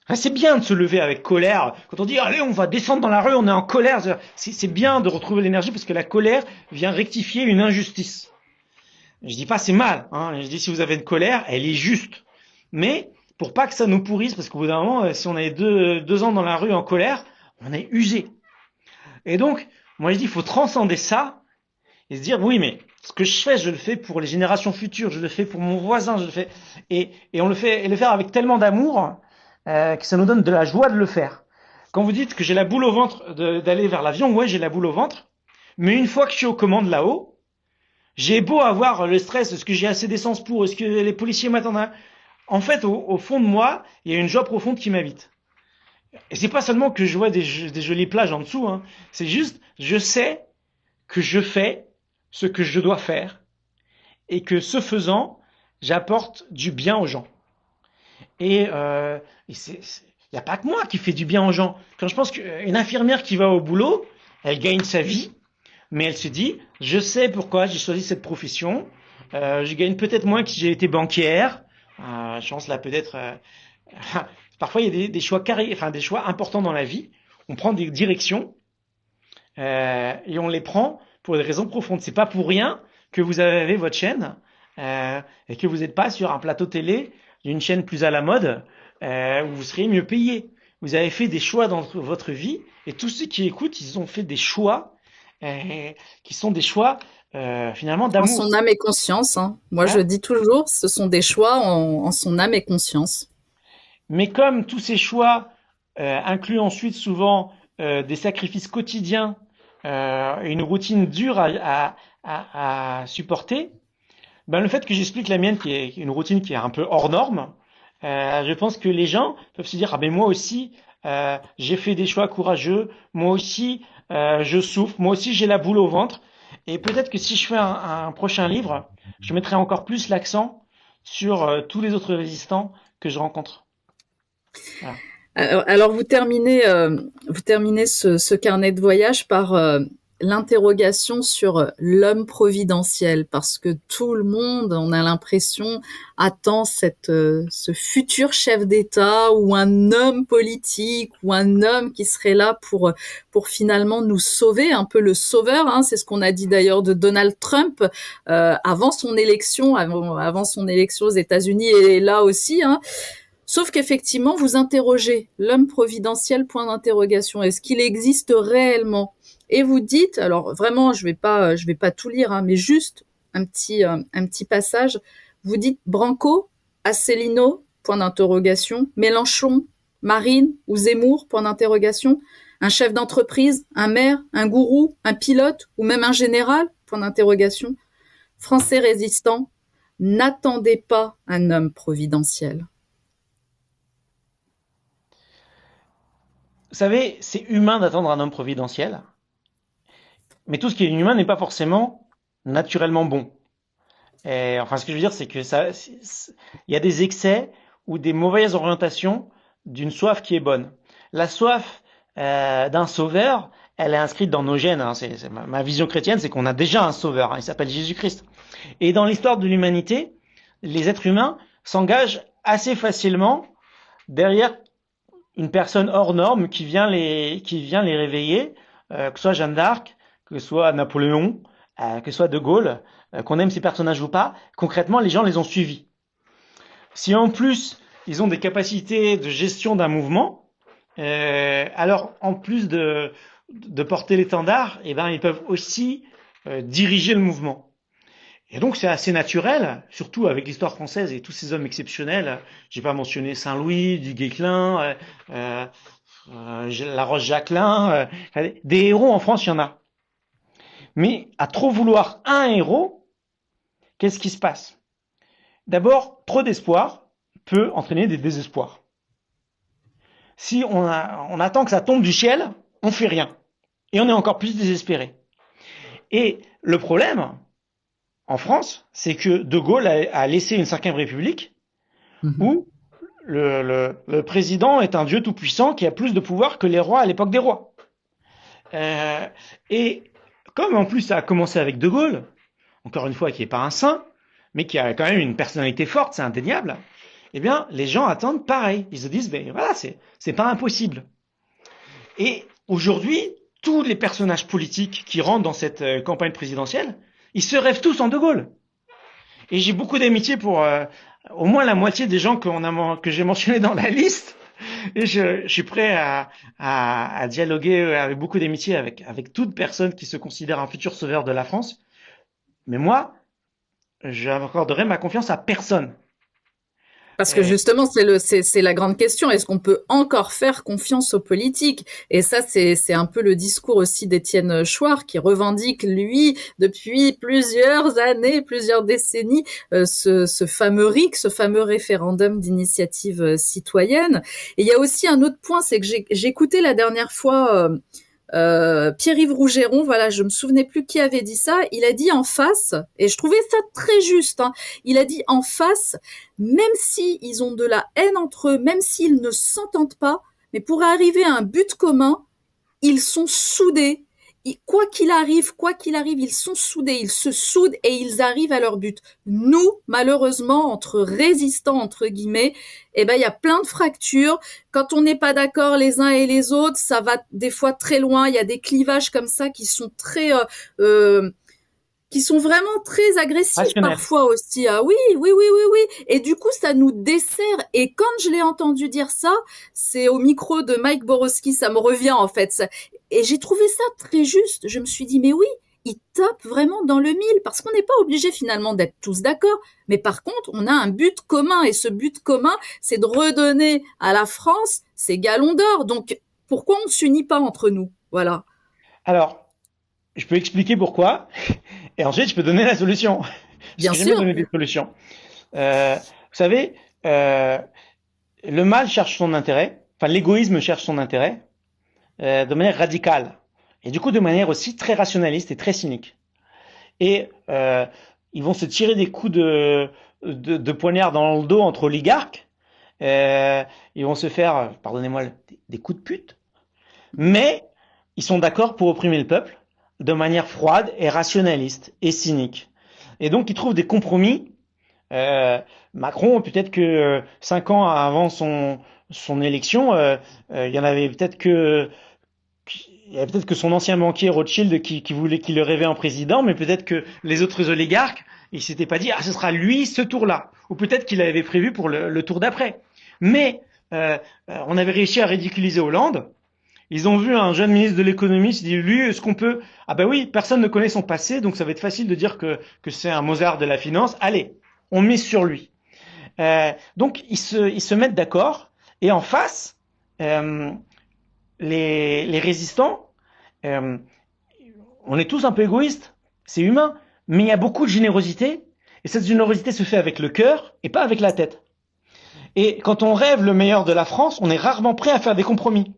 Enfin, c'est bien de se lever avec colère. Quand on dit, allez, on va descendre dans la rue, on est en colère. C'est bien de retrouver l'énergie parce que la colère vient rectifier une injustice. Je dis pas c'est mal, hein. Je dis si vous avez une colère, elle est juste. Mais pour pas que ça nous pourrisse, parce qu'au bout d'un moment, si on est deux ans dans la rue en colère, on est usé. Et donc, moi je dis, il faut transcender ça et se dire, oui, mais ce que je fais, je le fais pour les générations futures, je le fais pour mon voisin, je le fais, et on le fait, et le faire avec tellement d'amour que ça nous donne de la joie de le faire. Quand vous dites que j'ai la boule au ventre d'aller vers l'avion, ouais, j'ai la boule au ventre, mais une fois que je suis aux commandes là-haut, j'ai beau avoir le stress, est-ce que j'ai assez d'essence pour, est-ce que les policiers m'attendent? En fait, au fond de moi, il y a une joie profonde qui m'habite. Et c'est pas seulement que je vois des jolies plages en dessous, hein. C'est juste, je sais que je fais ce que je dois faire et que ce faisant, j'apporte du bien aux gens. Et il n'y a pas que moi qui fais du bien aux gens. Quand je pense qu'une infirmière qui va au boulot, elle gagne sa vie, mais elle se dit, je sais pourquoi j'ai choisi cette profession. Je gagne peut-être moins que si j'ai été banquière. Je pense là peut-être. Parfois il y a des choix enfin des choix importants dans la vie. On prend des directions et on les prend pour des raisons profondes. C'est pas pour rien que vous avez votre chaîne et que vous n'êtes pas sur un plateau télé d'une chaîne plus à la mode où vous seriez mieux payé. Vous avez fait des choix dans votre vie et tous ceux qui écoutent, ils ont fait des choix qui sont des choix finalement En d'amour. son âme et conscience, hein. Moi, je Hein. dis toujours, ce sont des choix en son âme et conscience. Mais comme tous ces choix incluent ensuite souvent des sacrifices quotidiens, une routine dure à supporter, ben, le fait que j'explique la mienne, qui est une routine qui est un peu hors norme, je pense que les gens peuvent se dire, ah ben moi aussi, j'ai fait des choix courageux, moi aussi, je souffre, moi aussi j'ai la boule au ventre. Et peut-être que si je fais un prochain livre, je mettrai encore plus l'accent sur tous les autres résistants que je rencontre. Voilà. Alors vous terminez ce carnet de voyage par l'interrogation sur l'homme providentiel, parce que tout le monde, on a l'impression, attend ce futur chef d'État ou un homme politique ou un homme qui serait là pour finalement nous sauver, un peu le sauveur. Hein, c'est ce qu'on a dit d'ailleurs de Donald Trump avant son élection, avant son élection aux États-Unis et là aussi. Hein. Sauf qu'effectivement, vous interrogez l'homme providentiel, point d'interrogation. Est-ce qu'il existe réellement? Et vous dites, alors vraiment, je vais pas tout lire, hein, mais juste un petit passage. Vous dites Branco, Asselineau, point d'interrogation, Mélenchon, Marine ou Zemmour, point d'interrogation, un chef d'entreprise, un maire, un gourou, un pilote ou même un général, point d'interrogation. Français résistants, n'attendez pas un homme providentiel. Vous savez, c'est humain d'attendre un homme providentiel, mais tout ce qui est inhumain n'est pas forcément naturellement bon. Et, enfin, ce que je veux dire, c'est que il y a des excès ou des mauvaises orientations d'une soif qui est bonne. La soif d'un sauveur, elle est inscrite dans nos gènes. Hein. Ma vision chrétienne, c'est qu'on a déjà un sauveur. Hein. Il s'appelle Jésus-Christ. Et dans l'histoire de l'humanité, les êtres humains s'engagent assez facilement derrière une personne hors norme qui vient les réveiller, que ce soit Jeanne d'Arc, que ce soit Napoléon, que ce soit De Gaulle, qu'on aime ces personnages ou pas, concrètement, les gens les ont suivis. Si en plus, ils ont des capacités de gestion d'un mouvement, alors en plus de porter l'étendard, eh ben, ils peuvent aussi diriger le mouvement. Et donc c'est assez naturel, surtout avec l'histoire française et tous ces hommes exceptionnels. J'ai pas mentionné Saint-Louis, du Guesclin, La Roche-Jacquelin. Des héros en France, il y en a. Mais à trop vouloir un héros, qu'est-ce qui se passe? D'abord, trop d'espoir peut entraîner des désespoirs. Si on attend que ça tombe du ciel, on fait rien. Et on est encore plus désespéré. Et le problème, en France, c'est que De Gaulle a laissé une cinquième république où le président est un dieu tout-puissant qui a plus de pouvoir que les rois à l'époque des rois. Et comme en plus ça a commencé avec De Gaulle, encore une fois qui n'est pas un saint, mais qui a quand même une personnalité forte, c'est indéniable, eh bien les gens attendent pareil. Ils se disent, ben voilà, c'est pas impossible. Et aujourd'hui, tous les personnages politiques qui rentrent dans cette campagne présidentielle, ils se rêvent tous en De Gaulle. Et j'ai beaucoup d'amitié pour au moins la moitié des gens que j'ai mentionnés dans la liste. Et je suis prêt à dialoguer avec beaucoup d'amitié avec toute personne qui se considère un futur sauveur de la France. Mais moi, j'accorderai ma confiance à personne. Parce que justement, c'est la grande question. Est-ce qu'on peut encore faire confiance aux politiques? Et ça, c'est un peu le discours aussi d'Étienne Chouard qui revendique, lui, depuis plusieurs années, plusieurs décennies, ce fameux RIC, ce fameux référendum d'initiative citoyenne. Et il y a aussi un autre point, c'est que j'ai écouté la dernière fois Pierre-Yves Rougeron, voilà, je me souvenais plus qui avait dit ça, il a dit en face, et je trouvais ça très juste, hein, il a dit en face, même si ils ont de la haine entre eux, même s'ils ne s'entendent pas, mais pour arriver à un but commun, ils sont soudés. Quoi qu'il arrive, ils sont soudés, ils se soudent et ils arrivent à leur but. Nous, malheureusement, entre résistants, entre guillemets, eh ben, il y a plein de fractures. Quand on n'est pas d'accord les uns et les autres, ça va des fois très loin. Il y a des clivages comme ça qui sont qui sont vraiment très agressifs Rationnel. parfois aussi. Ah oui, oui, oui, oui, oui. Et du coup, ça nous dessert. Et quand je l'ai entendu dire ça, c'est au micro de Mike Borowski, ça me revient en fait. Et j'ai trouvé ça très juste. Je me suis dit, mais oui, il tape vraiment dans le mille parce qu'on n'est pas obligé finalement d'être tous d'accord. Mais par contre, on a un but commun et ce but commun, c'est de redonner à la France ses galons d'or. Donc, pourquoi on ne s'unit pas entre nous? Voilà. Alors, je peux expliquer pourquoi. Et ensuite, je peux donner la solution. Parce Bien que j'aime bien sûr. donner des solutions. Vous savez, le mal cherche son intérêt, enfin l'égoïsme cherche son intérêt de manière radicale. Et du coup, de manière aussi très rationaliste et très cynique. Et ils vont se tirer des coups de poignard dans le dos entre oligarques. Ils vont se faire, pardonnez-moi, des coups de pute. Mais ils sont d'accord pour opprimer le peuple de manière froide et rationaliste et cynique. Et donc ils trouvent des compromis. Macron, peut-être que 5 ans avant son élection, il y en avait peut-être que il y avait peut-être que son ancien banquier Rothschild qui voulait qu'il le rêvait en président, mais peut-être que les autres oligarques, ils s'étaient pas dit ah ce sera lui ce tour-là, ou peut-être qu'il avait prévu pour le tour d'après. Mais on avait réussi à ridiculiser Hollande. Ils ont vu un jeune ministre de l'économie se dire lui est-ce qu'on peut ah ben oui personne ne connaît son passé donc ça va être facile de dire que c'est un Mozart de la finance. Allez on mise sur lui. Donc ils se mettent d'accord et en face les résistants, on est tous un peu égoïstes, c'est humain, mais il y a beaucoup de générosité, et cette générosité se fait avec le cœur et pas avec la tête. Et quand on rêve le meilleur de la France, on est rarement prêt à faire des compromis.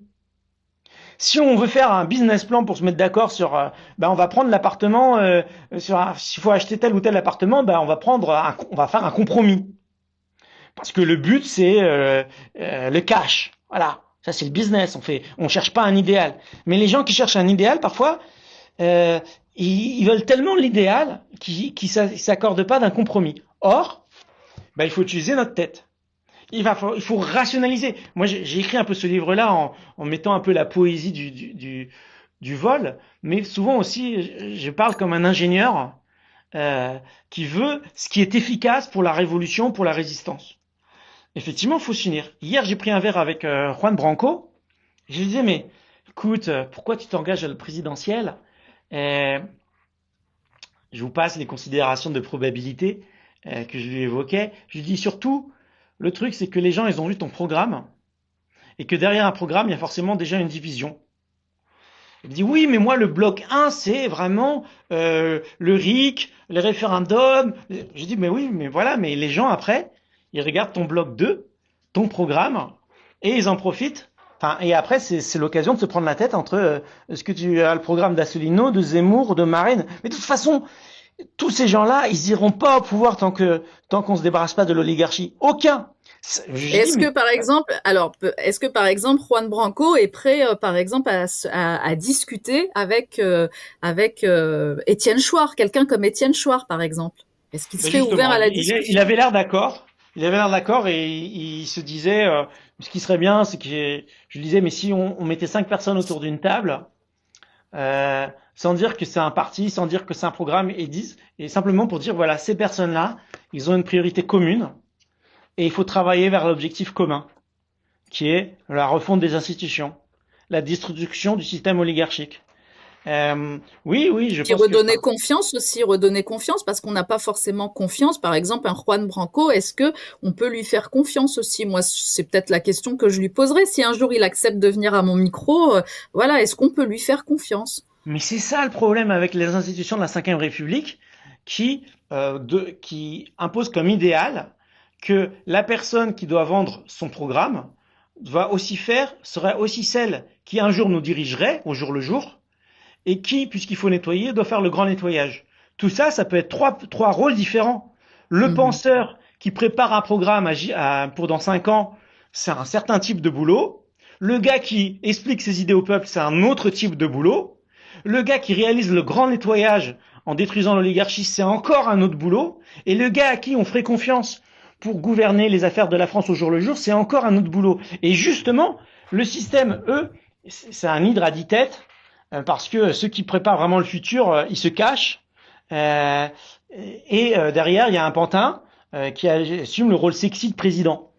Si on veut faire un business plan pour se mettre d'accord sur, on va prendre l'appartement, s'il faut acheter tel ou tel appartement, on va faire un compromis. Parce que le but c'est le cash, voilà. Ça, c'est le business. On cherche pas un idéal. Mais les gens qui cherchent un idéal, parfois, ils veulent tellement l'idéal qu'ils s'accordent pas d'un compromis. Or, il faut utiliser notre tête. Il faut rationaliser. Moi, j'ai écrit un peu ce livre-là en mettant un peu la poésie du vol, mais souvent aussi, je parle comme un ingénieur qui veut ce qui est efficace pour la révolution, pour la résistance. Effectivement, il faut s'unir. Hier, j'ai pris un verre avec Juan Branco. Je lui disais, mais écoute, pourquoi tu t'engages à la présidentielle? Je vous passe les considérations de probabilité que je lui évoquais. Je lui dis surtout, le truc, c'est que les gens, ils ont vu ton programme et que derrière un programme, il y a forcément déjà une division. Il me dit, oui, mais moi, le bloc 1, c'est vraiment le RIC, les référendums. Je dis, mais oui, mais voilà, mais les gens, après, ils regardent ton bloc 2, ton programme, et ils en profitent. Enfin, et après, c'est l'occasion de se prendre la tête entre est-ce que tu as le programme d'Asselineau, de Zemmour, de Marine. Mais de toute façon, tous ces gens-là, ils iront pas au pouvoir tant qu'on se débarrasse pas de l'oligarchie. Aucun. Est-ce que par exemple Juan Branco est prêt par exemple à discuter avec Étienne Chouard, quelqu'un comme Étienne Chouard par exemple? Est-ce qu'il serait ouvert à la discussion? Il avait l'air d'accord. Il avait l'air d'accord et il se disait ce qui serait bien, c'est que je lui disais mais si on mettait 5 personnes autour d'une table, sans dire que c'est un parti, sans dire que c'est un programme, et simplement pour dire voilà ces personnes-là, ils ont une priorité commune. Et il faut travailler vers l'objectif commun, qui est la refonte des institutions, la destruction du système oligarchique. Oui, je Puis pense que redonner confiance, parce qu'on n'a pas forcément confiance. Par exemple, un Juan Branco, est-ce que on peut lui faire confiance aussi? Moi, c'est peut-être la question que je lui poserai. Si un jour il accepte de venir à mon micro, voilà, est-ce qu'on peut lui faire confiance? Mais c'est ça le problème avec les institutions de la Ve République qui imposent comme idéal que la personne qui doit vendre son programme serait aussi celle qui un jour nous dirigerait au jour le jour et qui, puisqu'il faut nettoyer, doit faire le grand nettoyage. Tout ça, ça peut être trois rôles différents. Le penseur qui prépare un programme pour dans 5 ans, c'est un certain type de boulot. Le gars qui explique ses idées au peuple, c'est un autre type de boulot. Le gars qui réalise le grand nettoyage en détruisant l'oligarchie, c'est encore un autre boulot. Et le gars à qui on ferait confiance pour gouverner les affaires de la France au jour le jour, c'est encore un autre boulot. Et justement, le système, c'est un hydre à 10 têtes, parce que ceux qui préparent vraiment le futur, ils se cachent. Derrière, il y a un pantin qui assume le rôle sexy de président.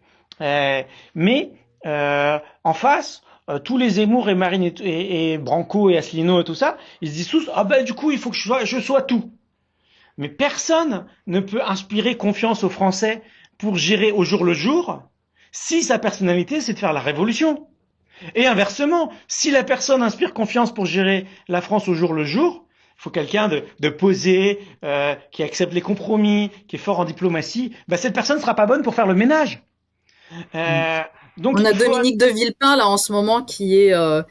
Mais en face, tous les Zemmour et Marine et Branco et Asselineau et tout ça, ils se disent tous du coup il faut que je sois tout. Mais personne ne peut inspirer confiance aux Français pour gérer au jour le jour si sa personnalité c'est de faire la révolution. Et inversement, si la personne inspire confiance pour gérer la France au jour le jour, Il faut quelqu'un de posé, qui accepte les compromis, qui est fort en diplomatie. Bah, cette personne ne sera pas bonne pour faire le ménage. Mm. Euh, donc On a il faut. Dominique de Villepin là en ce moment qui est un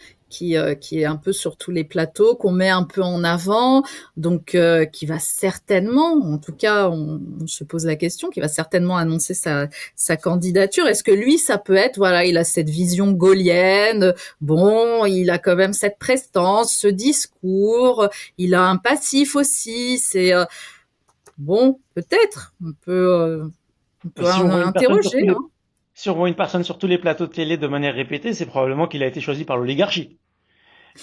peu sur tous les plateaux, qu'on met un peu en avant, donc qui va certainement, en tout cas, on se pose la question, qui va certainement annoncer sa candidature. Est-ce que lui, ça peut être, voilà, il a cette vision gaulienne, bon, il a quand même cette prestance, ce discours, il a un passif aussi, c'est bon, peut-être, on peut Si on voit une personne sur tous interroger, les, hein. si on voit une personne sur tous les plateaux de télé de manière répétée, c'est probablement qu'il a été choisi par l'oligarchie.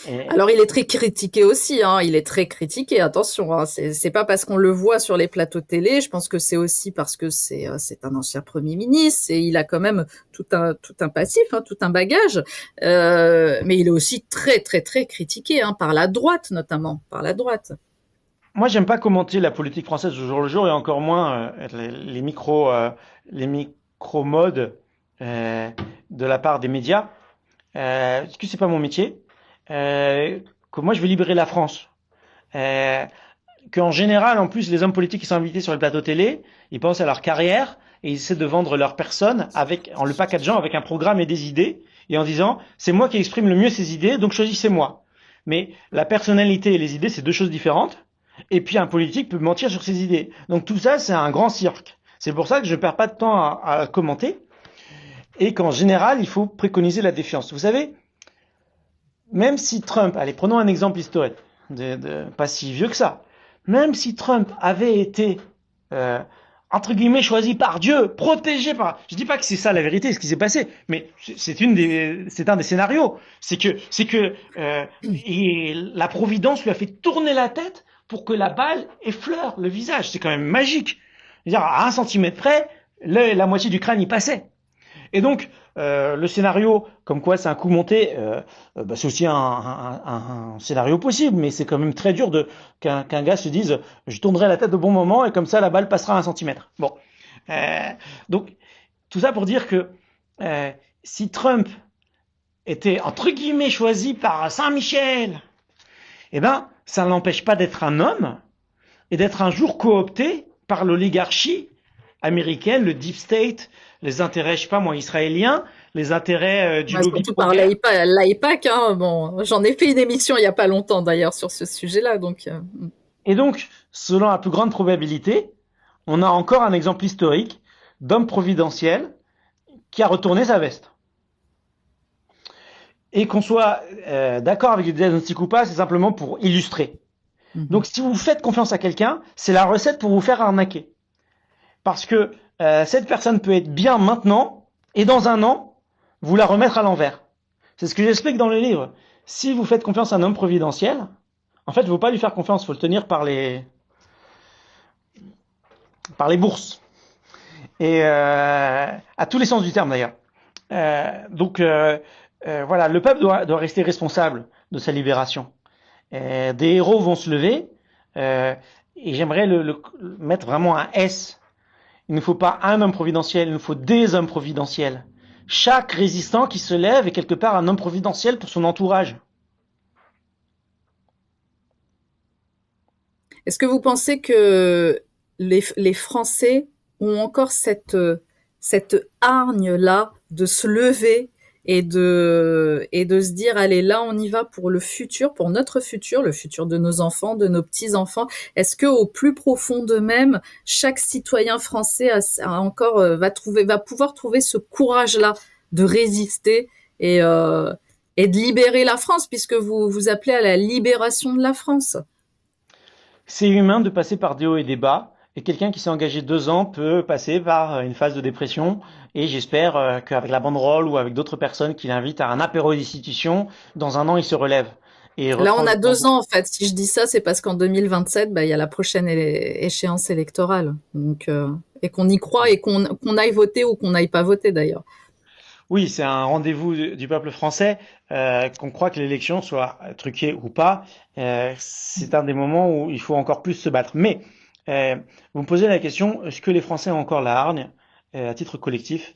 Et, Alors il est très critiqué aussi, hein. Il est très critiqué. Attention, hein. C'est pas parce qu'on le voit sur les plateaux de télé. Je pense que c'est aussi parce que c'est un ancien premier ministre et il a quand même tout un passif, hein, tout un bagage. Mais il est aussi très très très critiqué, hein, par la droite notamment, par la droite. Moi, j'aime pas commenter la politique française au jour le jour et encore moins les micro-modes de la part des médias, parce que c'est pas mon métier. Que moi, je veux libérer la France. Euh, Qu'en général, en plus, les hommes politiques qui sont invités sur le plateau télé, ils pensent à leur carrière et ils essaient de vendre leur personne en le packageant avec un programme et des idées et en disant c'est moi qui exprime le mieux ces idées, donc choisissez-moi. Mais la personnalité et les idées, c'est deux choses différentes. Et puis un politique peut mentir sur ses idées. Donc tout ça, c'est un grand cirque. C'est pour ça que je ne perds pas de temps à commenter et qu'en général, il faut préconiser la défiance. Vous savez, même si Trump, allez, prenons un exemple historique, pas si vieux que ça, même si Trump avait été, euh, entre guillemets, choisi par Dieu, protégé par... Je dis pas que c'est ça la vérité, ce qui s'est passé, mais c'est un des scénarios. Et la Providence lui a fait tourner la tête pour que la balle effleure le visage. C'est quand même magique. C'est-à-dire, à 1 centimètre près, la moitié du crâne y passait. Et donc, le scénario, comme quoi c'est un coup monté, bah, c'est aussi un scénario possible, mais c'est quand même très dur qu'un gars se dise je tournerai la tête au bon moment et comme ça la balle passera à 1 centimètre. Bon. Euh, donc, tout ça pour dire que euh, si Trump était entre guillemets choisi par Saint-Michel, eh ben, ça ne l'empêche pas d'être un homme et d'être un jour coopté par l'oligarchie américaine, le deep state, les intérêts, je sais pas moi, israéliens, les intérêts du Ouais, lobby surtout par pro-guerre. l'AIPAC, hein. Bon, j'en ai fait une émission il y a pas longtemps d'ailleurs sur ce sujet-là, donc. Et donc, selon la plus grande probabilité, on a encore un exemple historique d'homme providentiel qui a retourné sa veste. Et qu'on soit d'accord avec les diagnostics ou pas, c'est simplement pour illustrer. Mhm. Donc, si vous faites confiance à quelqu'un, c'est la recette pour vous faire arnaquer. Parce que cette personne peut être bien maintenant, et dans un an, vous la remettre à l'envers. C'est ce que j'explique dans le livre. Si vous faites confiance à un homme providentiel, en fait, il ne faut pas lui faire confiance, il faut le tenir par les bourses. Et à tous les sens du terme d'ailleurs. Voilà, le peuple doit rester responsable de sa libération. Des héros vont se lever, et j'aimerais le mettre vraiment un S. Il ne faut pas un homme providentiel, il nous faut des hommes providentiels. Chaque résistant qui se lève est quelque part un homme providentiel pour son entourage. Est-ce que vous pensez que les Français ont encore cette hargne-là de se lever et de se dire, allez, là, on y va pour le futur, pour notre futur, le futur de nos enfants, de nos petits-enfants. Est-ce que au plus profond d'eux-mêmes, chaque citoyen français a encore, va pouvoir trouver ce courage-là de résister et, euh, et de libérer la France, puisque vous appelez à la libération de la France? C'est humain de passer par des hauts et des bas, et quelqu'un qui s'est engagé 2 ans peut passer par une phase de dépression, et j'espère qu'avec la banderole ou avec d'autres personnes qui l'invitent à un apéro d'institution, dans un an il se relève et Là, reprend on le a flambeau. 2 ans, en fait. Si je dis ça, c'est parce qu'en 2027, bah, il y a la prochaine échéance électorale. Donc, et qu'on y croit et qu'on aille voter ou qu'on n'aille pas voter, d'ailleurs. Oui, c'est un rendez-vous du peuple français, qu'on croit que l'élection soit truquée ou pas. C'est un des moments où il faut encore plus se battre. Mais euh, vous me posez la question, est-ce que les Français ont encore la hargne à titre collectif?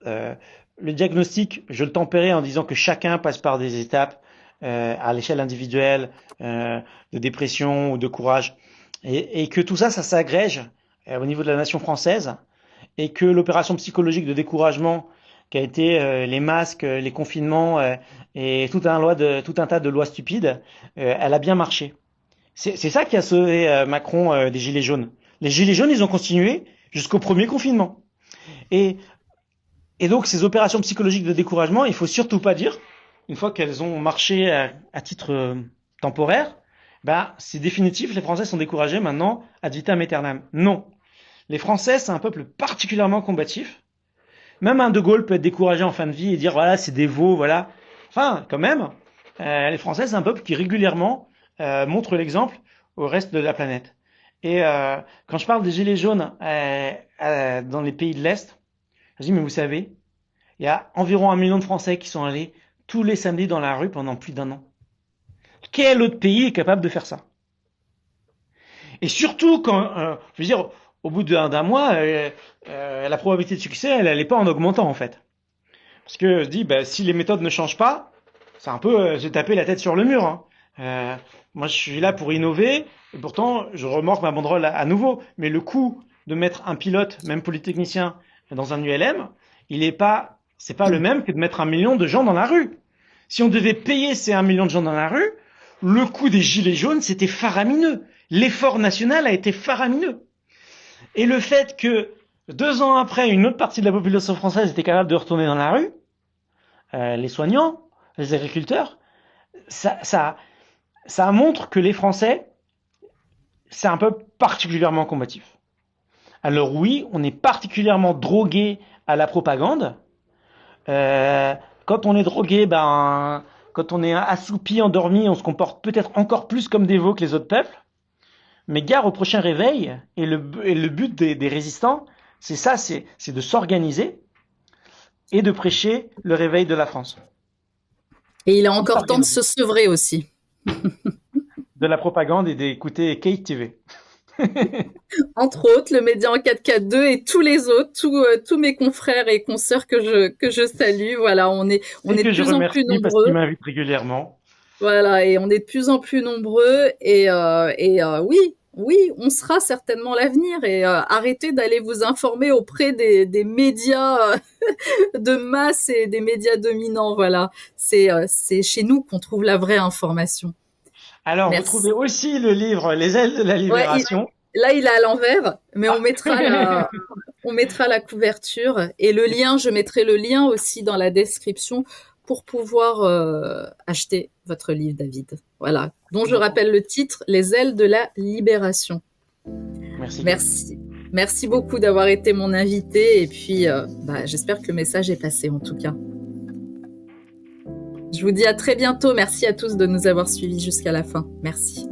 Euh, le diagnostic, je le tempérais en disant que chacun passe par des étapes. à l'échelle individuelle, de dépression ou de courage, et que tout ça, ça s'agrège au niveau de la nation française, et que l'opération psychologique de découragement qui a été les masques, les confinements et tout un tas de lois stupides, elle a bien marché. C'est ça qui a sauvé Macron des Gilets jaunes. Les Gilets jaunes, ils ont continué jusqu'au premier confinement. Et, et donc, ces opérations psychologiques de découragement, il faut surtout pas dire, une fois qu'elles ont marché à titre temporaire, bah, c'est définitif, les Français sont découragés maintenant, ad vitam aeternam. Non. Les Français, c'est un peuple particulièrement combatif. Même un De Gaulle peut être découragé en fin de vie et dire, voilà, c'est des veaux, voilà. Enfin, quand même, les Français, c'est un peuple qui régulièrement montre l'exemple au reste de la planète. Et quand je parle des Gilets jaunes dans les pays de l'Est, je dis, mais vous savez, il y a environ 1 million de Français qui sont allés tous les samedis dans la rue pendant plus d'1 an. Quel autre pays est capable de faire ça? Et surtout quand, je veux dire, au bout d'un mois, la probabilité de succès, elle n'est pas en augmentant en fait. Parce que je dis, bah, si les méthodes ne changent pas, c'est un peu, j'ai tapé la tête sur le mur, hein. Moi, je suis là pour innover, et pourtant, je remorque ma banderole à nouveau. Mais le coût de mettre un pilote, même polytechnicien, dans un ULM, c'est pas le même que de mettre 1 million de gens dans la rue. Si on devait payer ces 1 million de gens dans la rue, le coût des gilets jaunes, c'était faramineux. L'effort national a été faramineux. Et le fait que 2 ans après, une autre partie de la population française était capable de retourner dans la rue, les soignants, les agriculteurs, ça montre que les Français, c'est un peuple particulièrement combatif. Alors oui, on est particulièrement drogué à la propagande. Quand on est drogué, quand on est assoupi, endormi, on se comporte peut-être encore plus comme des veaux que les autres peuples. Mais gare au prochain réveil, et le but des résistants, c'est ça, c'est de s'organiser et de prêcher le réveil de la France. Et il a encore temps de se sevrer aussi. De la propagande et d'écouter Kate TV. Entre autres, le média en 442 et tous les autres, tous mes confrères et consoeurs que je salue. Voilà, on est de plus en plus nombreux. Parce qu'ils m'invitent régulièrement. Voilà, et on est de plus en plus nombreux. Et oui, on sera certainement l'avenir. Et arrêtez d'aller vous informer auprès des médias de masse et des médias dominants. Voilà, c'est chez nous qu'on trouve la vraie information. Alors, merci. Vous trouvez aussi le livre Les ailes de la libération. Ouais, là, il est à l'envers, mais on mettra la couverture et le lien. Je mettrai le lien aussi dans la description pour pouvoir acheter votre livre, David. Voilà, dont je rappelle le titre, Les ailes de la libération. Merci beaucoup d'avoir été mon invité et puis j'espère que le message est passé en tout cas. Je vous dis à très bientôt. Merci à tous de nous avoir suivis jusqu'à la fin. Merci.